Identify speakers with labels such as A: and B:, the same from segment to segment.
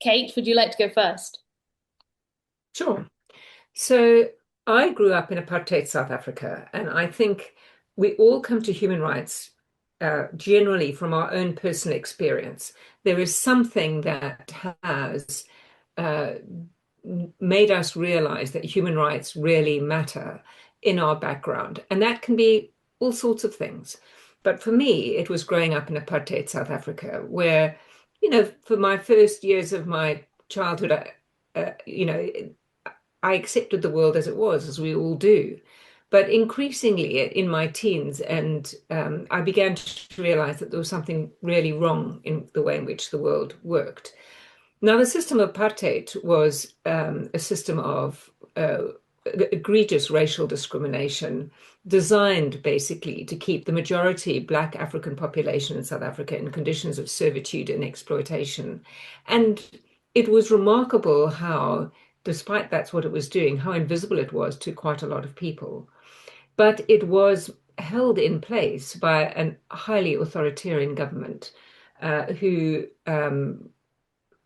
A: Kate, would you like to go first?
B: Sure. So I grew up in apartheid South Africa, and I think we all come to human rights generally from our own personal experience. There is something that has uh, made us realize that human rights really matter in our background, and that can be all sorts of things. But for me, it was growing up in apartheid South Africa, where, for my first years of my childhood, I accepted the world as it was, as we all do. But increasingly in my teens, and I began to realize that there was something really wrong in the way in which the world worked. Now, the system of apartheid was a system of egregious racial discrimination designed basically to keep the majority Black African population in South Africa in conditions of servitude and exploitation. And it was remarkable how, despite that's what it was doing, how invisible it was to quite a lot of people. But it was held in place by a highly authoritarian government who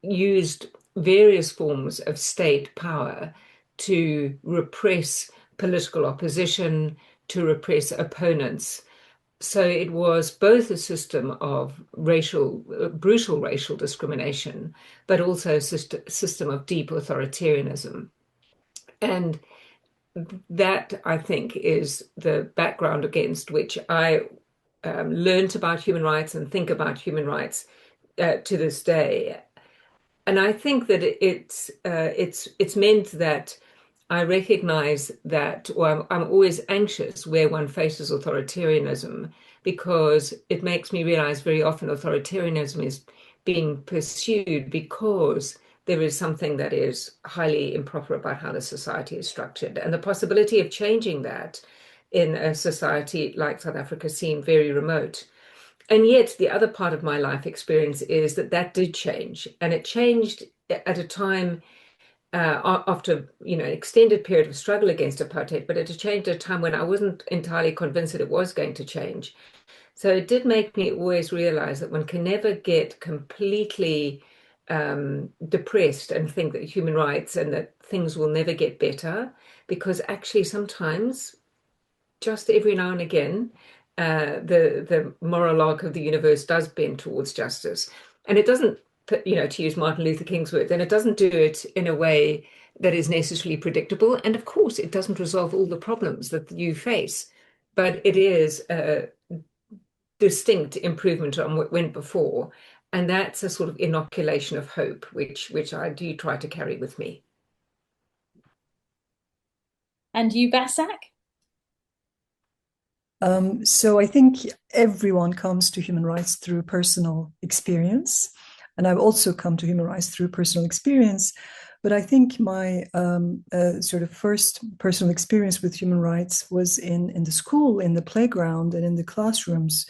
B: used various forms of state power to repress political opposition, to repress opponents. So it was both a system of brutal racial discrimination, but also a system of deep authoritarianism. And that, I think, is the background against which I learned about human rights and think about human rights to this day. And I think that it's meant that I recognize that, well, I'm always anxious where one faces authoritarianism because it makes me realize very often authoritarianism is being pursued because there is something that is highly improper about how the society is structured. And the possibility of changing that in a society like South Africa seemed very remote. And yet, the other part of my life experience is that that did change, and it changed at a time after an extended period of struggle against apartheid. But it changed at a time when I wasn't entirely convinced that it was going to change. So it did make me always realize that one can never get completely depressed and think that human rights and that things will never get better, because actually sometimes just every now and again, the moral arc of the universe does bend towards justice, and it doesn't. To use Martin Luther King's words, and it doesn't do it in a way that is necessarily predictable. And of course, it doesn't resolve all the problems that you face, but it is a distinct improvement on what went before, and that's a sort of inoculation of hope, which I do try to carry with me.
A: And you, Basak?
C: So I think everyone comes to human rights through personal experience. And I've also come to human rights through personal experience. But I think my sort of first personal experience with human rights was in the school, in the playground, and in the classrooms,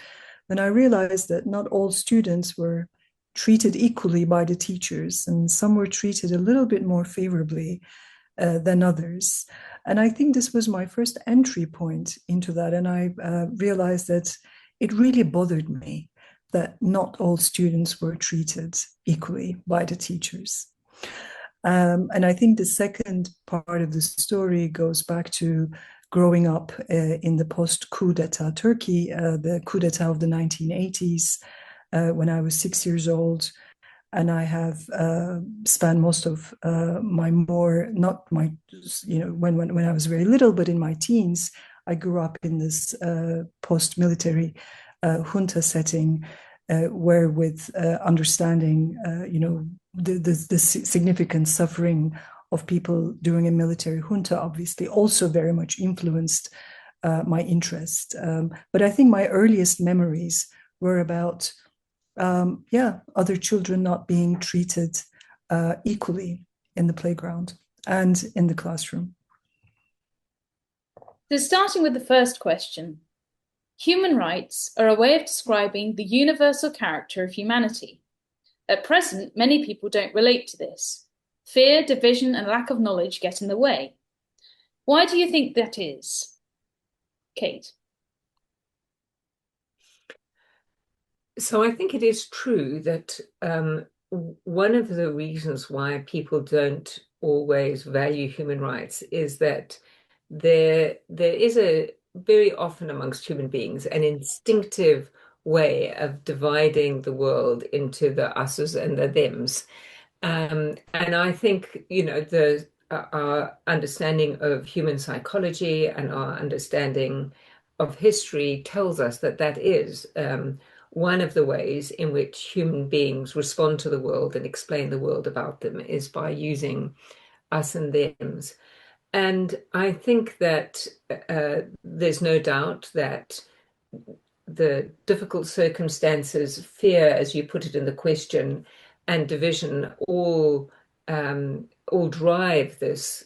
C: when I realized that not all students were treated equally by the teachers, and some were treated a little bit more favorably than others. And I think this was my first entry point into that. And I realized that it really bothered me that not all students were treated equally by the teachers. And I think the second part of the story goes back to growing up in the post-coup d'etat Turkey, the coup d'etat of the 1980s, when I was 6 years old. And I have spent most of my more, not my, when I was very little, but in my teens, I grew up in this post-military junta setting, where with understanding, the significant suffering of people during a military junta, obviously also very much influenced my interest. But I think my earliest memories were about other children not being treated equally in the playground and in the classroom.
A: So, starting with the first question, human rights are a way of describing the universal character of humanity. At present, many people don't relate to this. Fear, division, and lack of knowledge get in the way. Why do you think that is? Kate.
B: So I think it is true that one of the reasons why people don't always value human rights is that there is a very often amongst human beings an instinctive way of dividing the world into the us's and the them's. And I think, our understanding of human psychology and our understanding of history tells us that that is one of the ways in which human beings respond to the world and explain the world about them is by using us and them's. And I think that there's no doubt that the difficult circumstances, fear, as you put it in the question, and division all drive this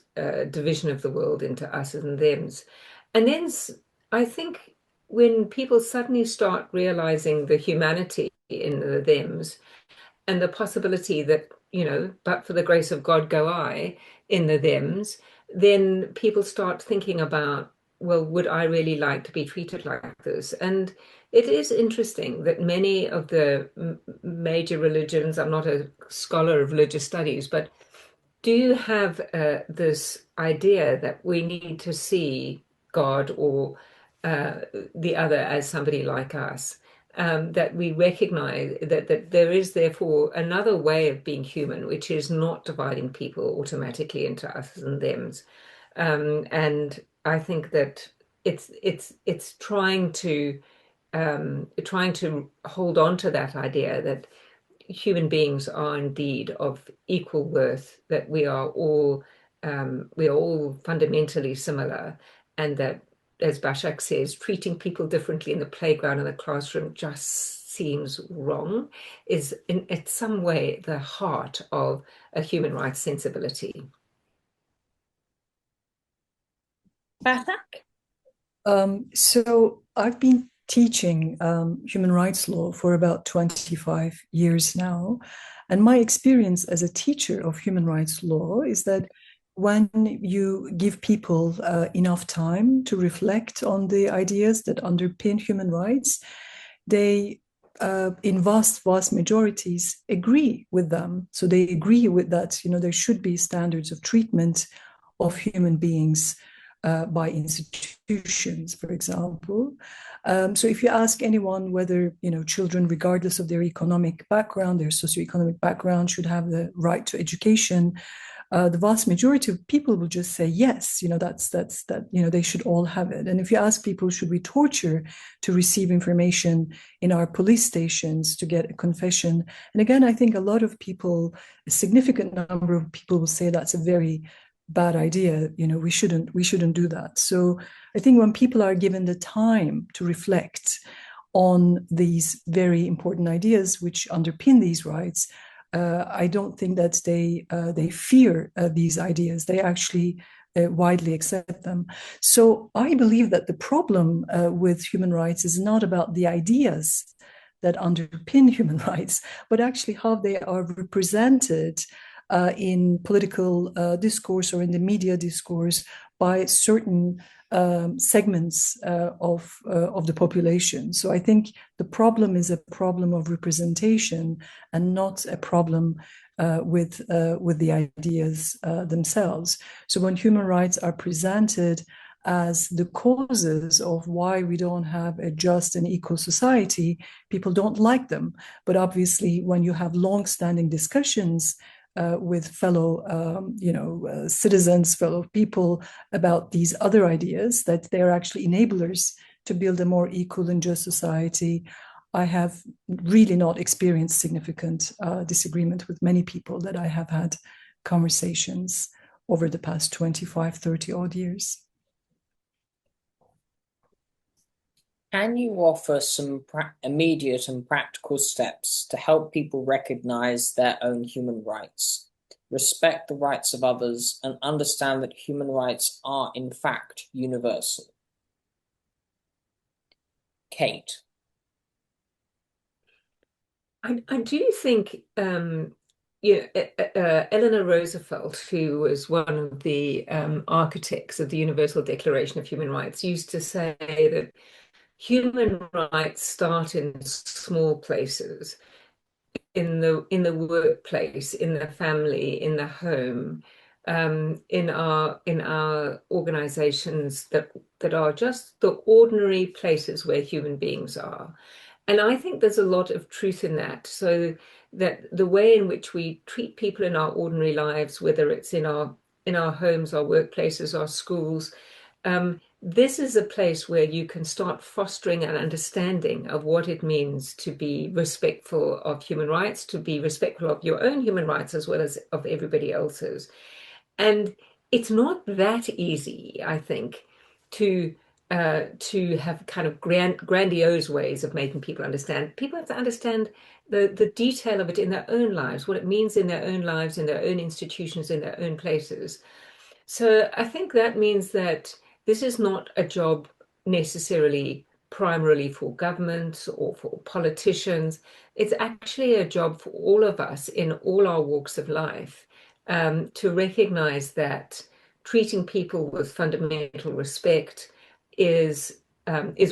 B: division of the world into us and them's. And then I think when people suddenly start realizing the humanity in the them's and the possibility that, but for the grace of God go I in the them's, then people start thinking about, well, would I really like to be treated like this? And it is interesting that many of the major religions, I'm not a scholar of religious studies, but do have this idea that we need to see God or the other as somebody like us. That we recognize that there is therefore another way of being human, which is not dividing people automatically into us and them's. And I think that it's trying to hold on to that idea that human beings are indeed of equal worth, that we are all fundamentally similar, and that, as Başak says, treating people differently in the playground and the classroom just seems wrong, is in some way the heart of a human rights sensibility.
A: Başak?
C: So I've been teaching human rights law for about 25 years now. And my experience as a teacher of human rights law is that when you give people enough time to reflect on the ideas that underpin human rights, they, in vast majorities, agree with them. So they agree with that, there should be standards of treatment of human beings by institutions, for example. So if you ask anyone whether children, regardless of their economic background, their socioeconomic background, should have the right to education, the vast majority of people will just say yes. They should all have it. And if you ask people, should we torture to receive information in our police stations to get a confession? And again, I think a lot of people, a significant number of people, will say that's a very bad idea. We shouldn't do that. So I think when people are given the time to reflect on these very important ideas which underpin these rights, I don't think that they fear these ideas. They actually widely accept them. So I believe that the problem with human rights is not about the ideas that underpin human rights, but actually how they are represented in political discourse or in the media discourse by certain segments of the population. So I think the problem is a problem of representation and not a problem with the ideas themselves. So when human rights are presented as the causes of why we don't have a just and equal society, people don't like them. But obviously, when you have long-standing discussions with fellow, citizens, fellow people about these other ideas, that they're actually enablers to build a more equal and just society, I have really not experienced significant disagreement with many people that I have had conversations over the past 25, 30 odd years.
D: Can you offer some immediate and practical steps to help people recognize their own human rights, respect the rights of others, and understand that human rights are, in fact, universal? Kate.
B: I do think Eleanor Roosevelt, who was one of the architects of the Universal Declaration of Human Rights, used to say that human rights start in small places. in the workplace, in the family, in the home, in our organizations that are just the ordinary places where human beings are. And I think there's a lot of truth in that. So that the way in which we treat people in our ordinary lives, whether it's in our homes, our workplaces, our schools, this is a place where you can start fostering an understanding of what it means to be respectful of human rights, to be respectful of your own human rights as well as of everybody else's. And it's not that easy, I think, to have kind of grandiose ways of making people understand. People have to understand the detail of it in their own lives, what it means in their own lives, in their own institutions, in their own places. So I think that means that this is not a job necessarily primarily for governments or for politicians. It's actually a job for all of us in all our walks of life, to recognize that treating people with fundamental respect is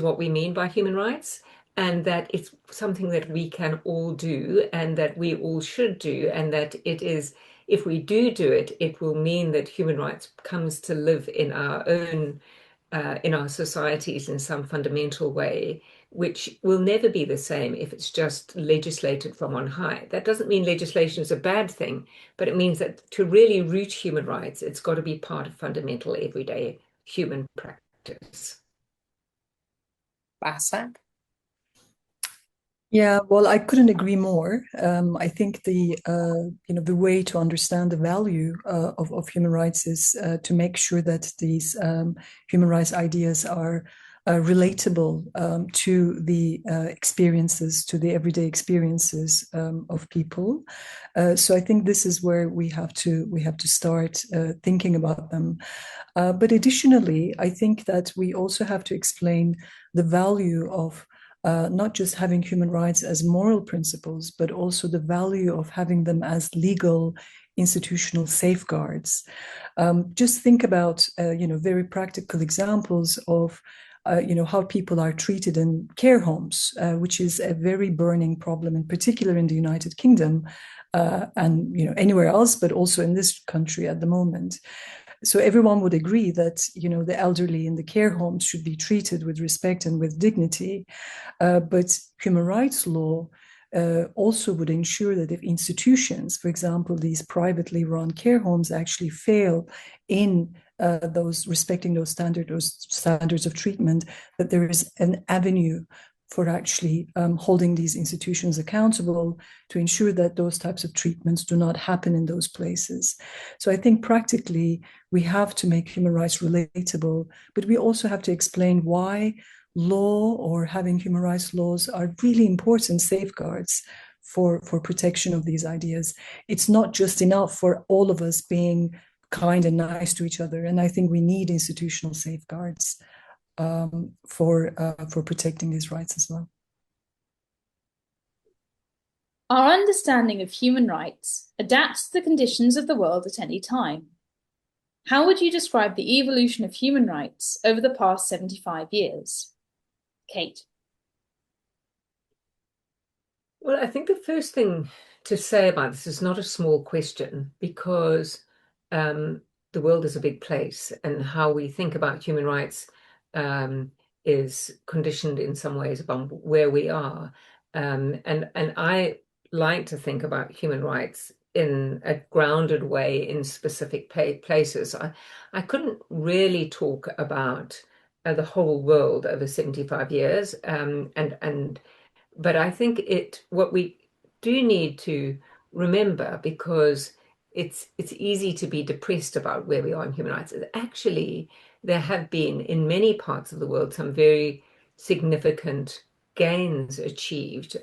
B: what we mean by human rights, and that it's something that we can all do and that we all should do, and that it is, if we do it, it will mean that human rights comes to live in our societies in some fundamental way, which will never be the same if it's just legislated from on high. That doesn't mean legislation is a bad thing, but it means that to really root human rights, it's got to be part of fundamental everyday human practice.
D: Başak?
C: Yeah, well, I couldn't agree more. I think the way to understand the value of human rights is to make sure that these human rights ideas are relatable to the experiences, to the everyday experiences of people. So I think this is where we have to start thinking about them. But additionally, I think that we also have to explain the value of not just having human rights as moral principles, but also the value of having them as legal institutional safeguards. Just think about, very practical examples of, how people are treated in care homes, which is a very burning problem, in particular in the United Kingdom, and anywhere else, but also in this country at the moment. So everyone would agree that the elderly in the care homes should be treated with respect and with dignity. But human rights law also would ensure that if institutions, for example, these privately run care homes, actually fail in those respecting those standards of treatment, that there is an avenue for actually holding these institutions accountable to ensure that those types of treatments do not happen in those places. So I think practically we have to make human rights relatable, but we also have to explain why law or having human rights laws are really important safeguards for protection of these ideas. It's not just enough for all of us being kind and nice to each other. And I think we need institutional safeguards for protecting these rights as well.
A: Our understanding of human rights adapts to the conditions of the world at any time. How would you describe the evolution of human rights over the past 75 years? Kate.
B: Well, I think the first thing to say about this is not a small question, because the world is a big place, and how we think about human rights is conditioned in some ways upon where we are. And I like to think about human rights in a grounded way in specific places. I couldn't really talk about the whole world over 75 years, but I think what we do need to remember, because it's easy to be depressed about where we are in human rights, is actually there have been in many parts of the world some very significant gains achieved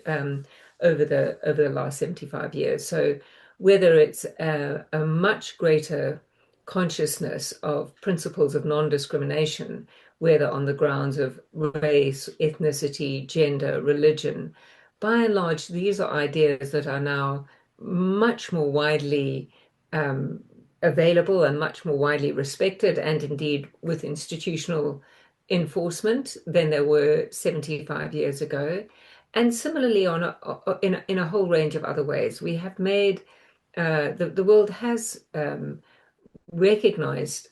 B: over the last 75 years. So whether it's a much greater consciousness of principles of non-discrimination, whether on the grounds of race, ethnicity, gender, religion, by and large, these are ideas that are now much more widely available and much more widely respected, and indeed with institutional enforcement, than there were 75 years ago. And similarly, in a whole range of other ways, we have made the world has recognized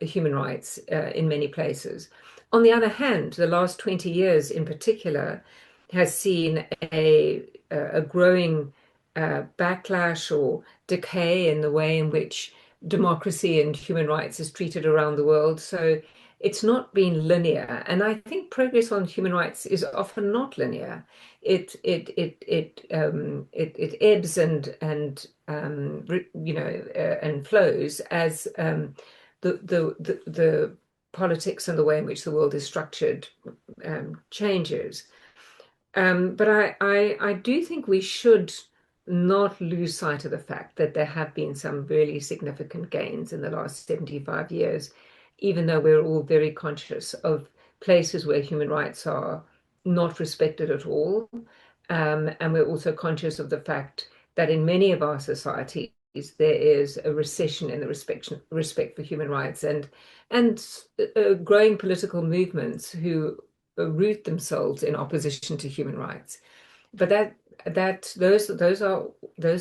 B: human rights in many places. On the other hand, the last 20 years in particular has seen a growing backlash or decay in the way in which democracy and human rights is treated around the world. So it's not been linear. And I think progress on human rights is often not linear. It ebbs and flows as the politics and the way in which the world is structured changes. But I do think we should not lose sight of the fact that there have been some really significant gains in the last 75 years, even though we're all very conscious of places where human rights are not respected at all. And we're also conscious of the fact that in many of our societies, there is a recession in the respect for human rights and growing political movements who root themselves in opposition to human rights. But those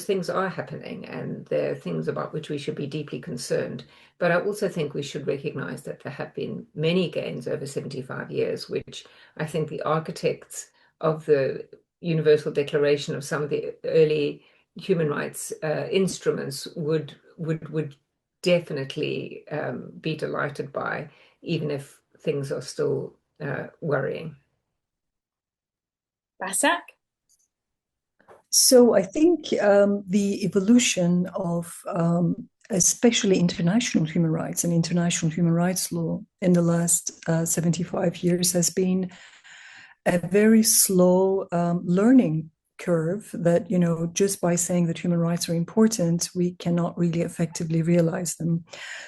B: things are happening, and they're things about which we should be deeply concerned. But I also think we should recognize that there have been many gains over 75 years, which I think the architects of the Universal Declaration of some of the early human rights instruments would definitely be delighted by, even if things are still worrying.
A: Başak?
C: So I think the evolution of especially international human rights and international human rights law in the last 75 years has been a very slow learning curve that, just by saying that human rights are important, we cannot really effectively realize them.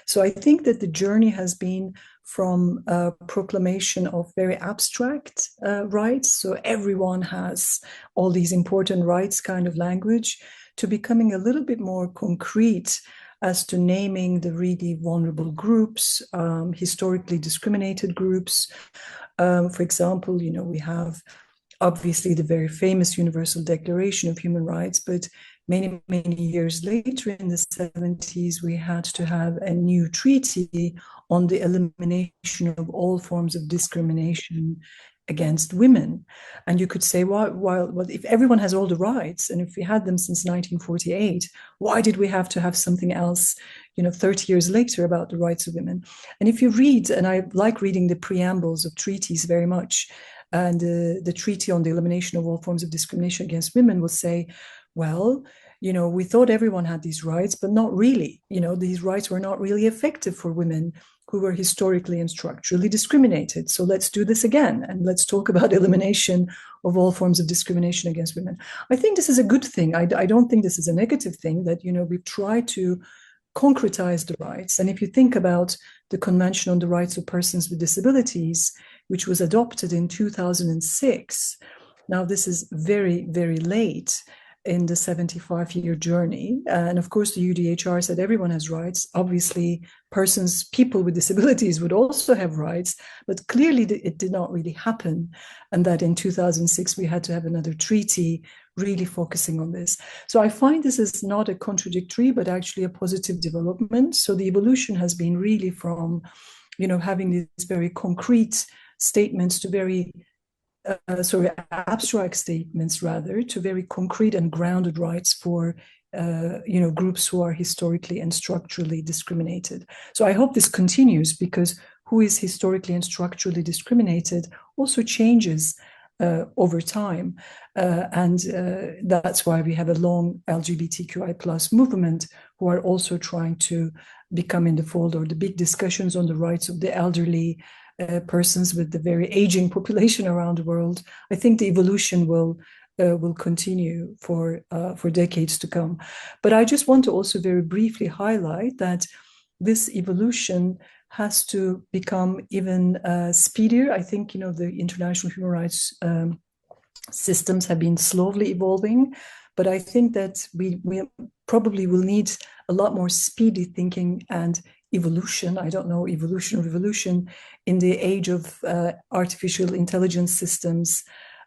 C: So I think that the journey has been from a proclamation of very abstract rights, so everyone has all these important rights kind of language, to becoming a little bit more concrete as to naming the really vulnerable groups, historically discriminated groups. For example, we have obviously the very famous Universal Declaration of Human Rights, but many, many years later in the 70s, we had to have a new treaty on the elimination of all forms of discrimination against women. And you could say, well, if everyone has all the rights, and if we had them since 1948, why did we have to have something else, 30 years later about the rights of women? And if you read, and I like reading the preambles of treaties very much, and the Treaty on the Elimination of All Forms of Discrimination Against Women will say, well, we thought everyone had these rights, but not really. These rights were not really effective for women who were historically and structurally discriminated. So let's do this again, and let's talk about elimination of all forms of discrimination against women. I think this is a good thing. I don't think this is a negative thing, that, we've tried to concretize the rights. And if you think about the Convention on the Rights of Persons with Disabilities, which was adopted in 2006, now this is very, very late in the 75-year journey. And of course, the UDHR said everyone has rights. Obviously, people with disabilities would also have rights, but clearly it did not really happen. And that in 2006, we had to have another treaty really focusing on this. So I find this is not a contradictory, but actually a positive development. So the evolution has been really from, having these very concrete statements to very abstract statements, rather, to very concrete and grounded rights for groups who are historically and structurally discriminated. So I hope this continues, because who is historically and structurally discriminated also changes over time. And that's why we have a long LGBTQI plus movement who are also trying to become in the fold, or the big discussions on the rights of the elderly, persons with the very aging population around the world. I think the evolution will continue for decades to come. But I just want to also very briefly highlight that this evolution has to become even speedier. I think, the international human rights systems have been slowly evolving, but I think that we probably will need a lot more speedy thinking and evolution. I don't know, evolution or revolution, in the age of artificial intelligence systems,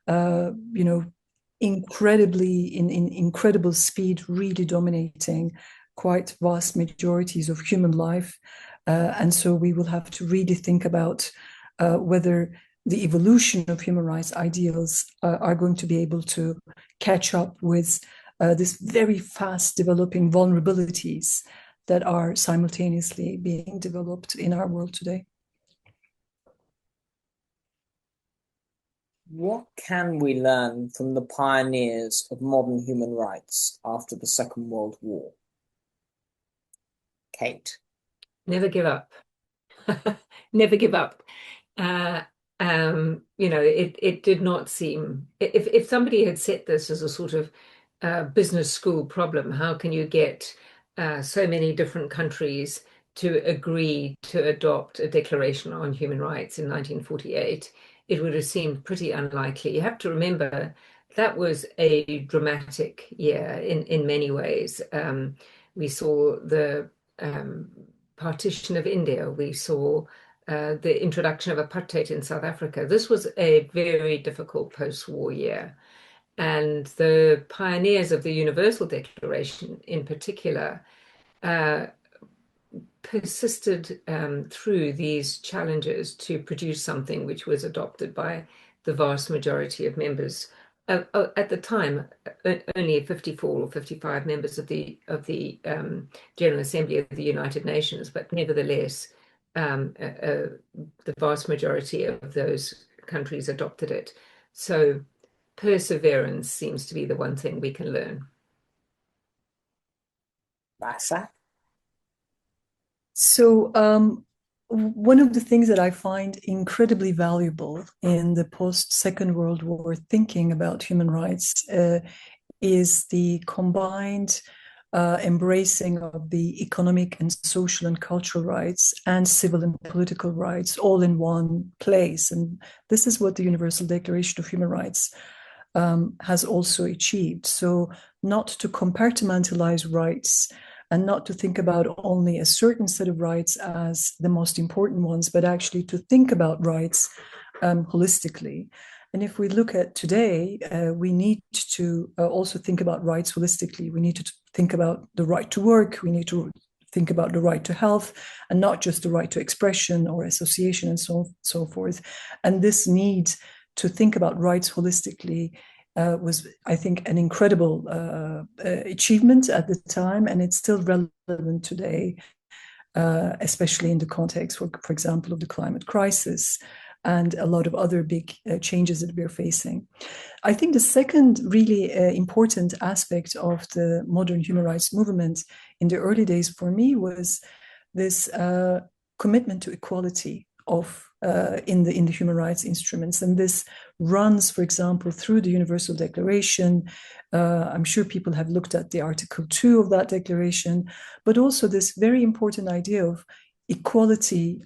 C: you know, in incredible speed, really dominating quite vast majorities of human life. And so we will have to really think about whether the evolution of human rights ideals are going to be able to catch up with this very fast developing vulnerabilities that are simultaneously being developed in our world today.
D: What can we learn from the pioneers of modern human rights after the Second World War? Kate.
B: Never give up. Never give up. It did not seem, if somebody had set this as a sort of business school problem, how can you get so many different countries to agree to adopt a declaration on human rights in 1948? It would have seemed pretty unlikely. You have to remember that was a dramatic year in many ways. We saw the partition of India. We saw the introduction of apartheid in South Africa. This was a very difficult post-war year. And the pioneers of the Universal Declaration in particular persisted through these challenges to produce something which was adopted by the vast majority of members. At the time, only 54 or 55 members of the General Assembly of the United Nations, but nevertheless, the vast majority of those countries adopted it. So perseverance seems to be the one thing we can learn.
D: Başak?
C: So one of the things that I find incredibly valuable in the post-Second World War thinking about human rights is the combined embracing of the economic and social and cultural rights and civil and political rights all in one place. And this is what the Universal Declaration of Human Rights has also achieved. So not to compartmentalize rights and not to think about only a certain set of rights as the most important ones, but actually to think about rights holistically. And if we look at today, we need to also think about rights holistically. We need to think about the right to work. We need to think about the right to health, and not just the right to expression or association and so forth. And this need to think about rights holistically was, I think, an incredible achievement at the time, and it's still relevant today, especially in the context, for example, of the climate crisis and a lot of other big changes that we're facing. I think the second really important aspect of the modern human rights movement in the early days for me was this commitment to equality of in the human rights instruments. And this runs, for example, through the Universal Declaration. I'm sure people have looked at the Article 2 of that declaration, but also this very important idea of equality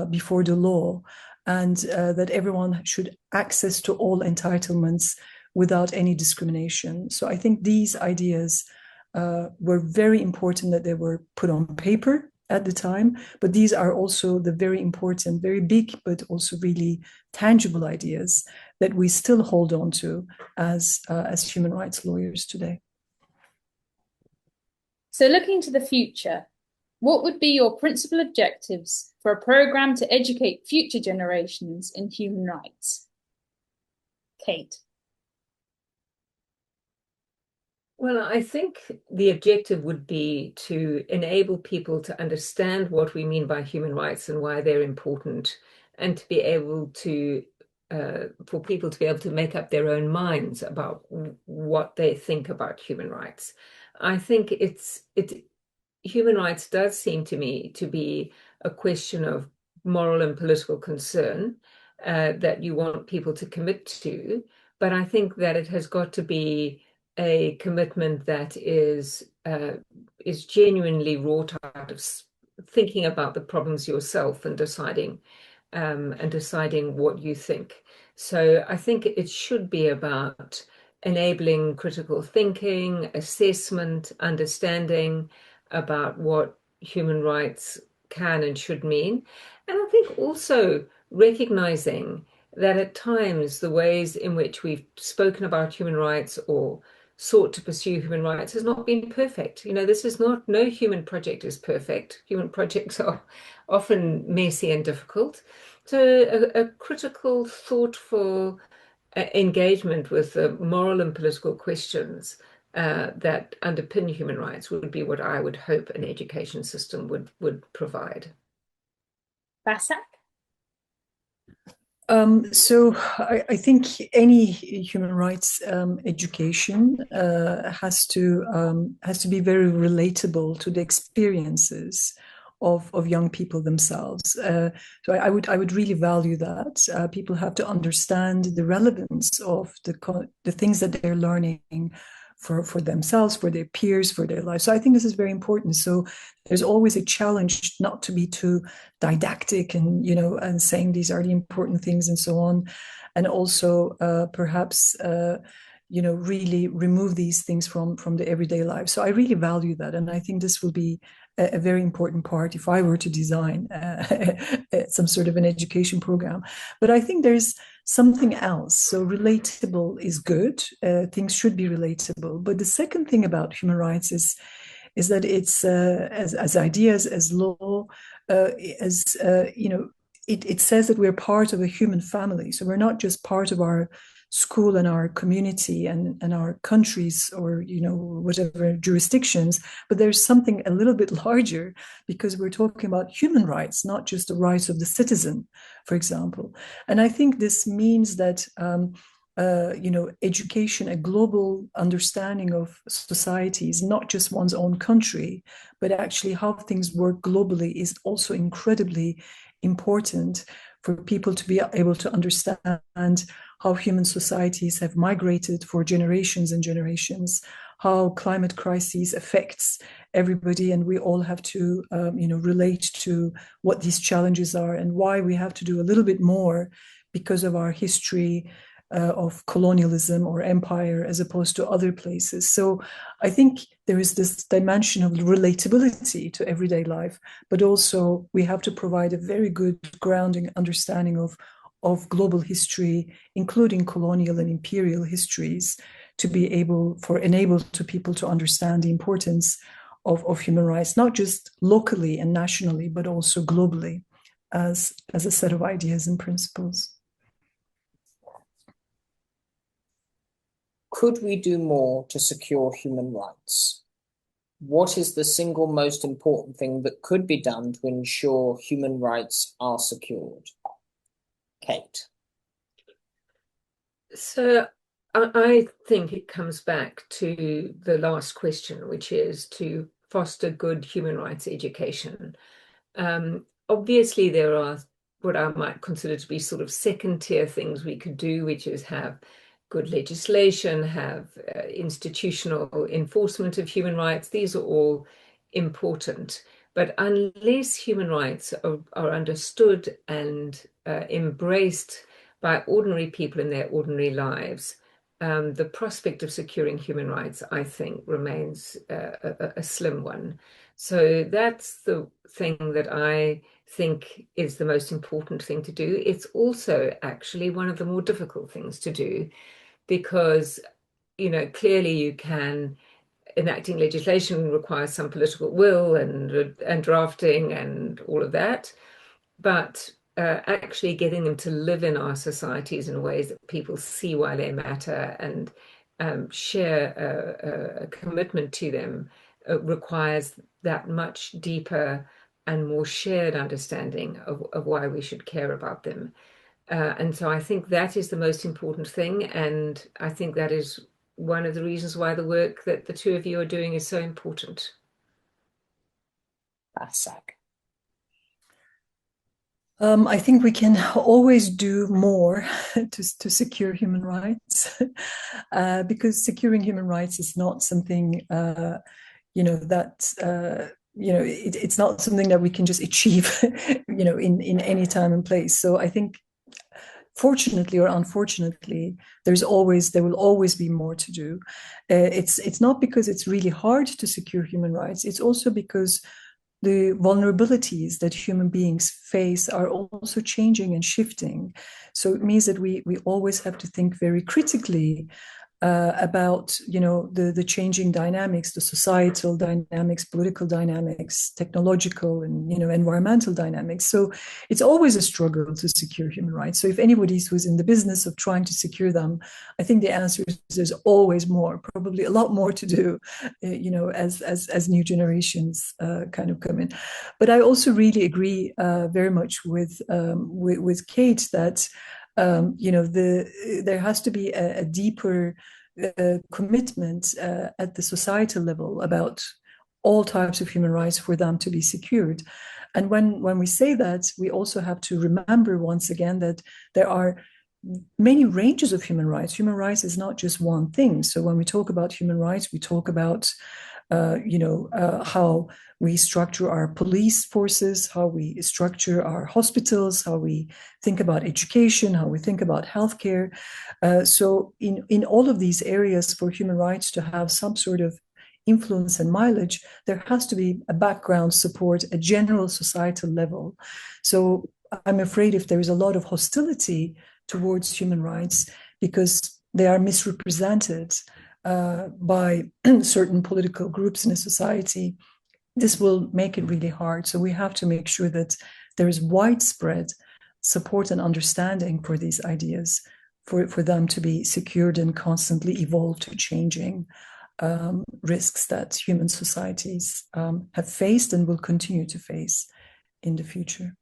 C: before the law, and that everyone should access to all entitlements without any discrimination. So I think these ideas were very important that they were put on paper at the time, but these are also the very important, very big, but also really tangible ideas that we still hold on to as human rights lawyers today.
A: So looking to the future, what would be your principal objectives for a program to educate future generations in human rights? Kate.
B: Well, I think the objective would be to enable people to understand what we mean by human rights and why they're important, and to be able to, for people to be able to make up their own minds about what they think about human rights. I think human rights does seem to me to be a question of moral and political concern that you want people to commit to, but I think that it has got to be a commitment that is genuinely wrought out of thinking about the problems yourself and deciding what you think. So I think it should be about enabling critical thinking, assessment, understanding about what human rights can and should mean. And I think also recognizing that at times the ways in which we've spoken about human rights or sought to pursue human rights has not been perfect. This is not, no human project is perfect. Human projects are often messy and difficult. So a critical, thoughtful engagement with the moral and political questions that underpin human rights would be what I would hope an education system would provide.
A: Başak?
C: So I think any human rights education has to be very relatable to the experiences of young people themselves. So I would really value that. People have to understand the relevance of the things that they're learning for themselves, for their peers, for their lives. So I think this is very important. So there's always a challenge not to be too didactic and saying these are the important things and so on, and also perhaps really remove these things from the everyday life. So I really value that, and I think this will be a very important part if I were to design some sort of an education program. But I think there's something else. So relatable is good. Things should be relatable. But the second thing about human rights is that it's as ideas, as law, it says that we're part of a human family. So we're not just part of our school and our community and our countries or whatever jurisdictions, but there's something a little bit larger, because we're talking about human rights, not just the rights of the citizen, for example. And I think this means that education, a global understanding of societies, not just one's own country, but actually how things work globally, is also incredibly important for people to be able to understand how human societies have migrated for generations and generations, how climate crises affects everybody, and we all have to relate to what these challenges are and why we have to do a little bit more because of our history of colonialism or empire as opposed to other places. So I think there is this dimension of relatability to everyday life, but also we have to provide a very good grounding understanding of global history, including colonial and imperial histories, to be enable to people to understand the importance of human rights, not just locally and nationally, but also globally as a set of ideas and principles.
D: Could we do more to secure human rights? What is the single most important thing that could be done to ensure human rights are secured? Kate.
B: So I think it comes back to the last question, which is to foster good human rights education. Obviously, there are what I might consider to be sort of second-tier things we could do, which is have good legislation, have institutional enforcement of human rights. These are all important. But unless human rights are understood and embraced by ordinary people in their ordinary lives, the prospect of securing human rights, I think, remains a slim one. So that's the thing that I think is the most important thing to do. It's also actually one of the more difficult things to do, because, clearly you can, enacting legislation requires some political will and drafting and all of that, but actually getting them to live in our societies in ways that people see why they matter and share a commitment to them requires that much deeper and more shared understanding of why we should care about them. And so I think that is the most important thing. And I think that is one of the reasons why the work that the two of you are doing is so important.
D: Başak.
C: I think we can always do more to secure human rights, because securing human rights is not something, it's not something that we can just achieve, in any time and place. So I think, fortunately or unfortunately, there will always be more to do. It's not because it's really hard to secure human rights. It's also because the vulnerabilities that human beings face are also changing and shifting. So it means that we always have to think very critically about, you know, the changing dynamics, the societal dynamics, political dynamics, technological and, you know, environmental dynamics. So it's always a struggle to secure human rights. So if anybody who's in the business of trying to secure them, I think the answer is there's always more, probably a lot more to do, you know, as new generations kind of come in. But I also really agree very much with Kate that you know, there has to be a deeper commitment at the societal level about all types of human rights for them to be secured. And when we say that, we also have to remember once again that there are many ranges of human rights. Human rights is not just one thing. So when we talk about human rights, we talk about how we structure our police forces, how we structure our hospitals, how we think about education, how we think about healthcare. So in all of these areas, for human rights to have some sort of influence and mileage, there has to be a background support, a general societal level. So I'm afraid if there is a lot of hostility towards human rights because they are misrepresented by certain political groups in a society, this will make it really hard. So we have to make sure that there is widespread support and understanding for these ideas, for them to be secured and constantly evolve to changing risks that human societies have faced and will continue to face in the future.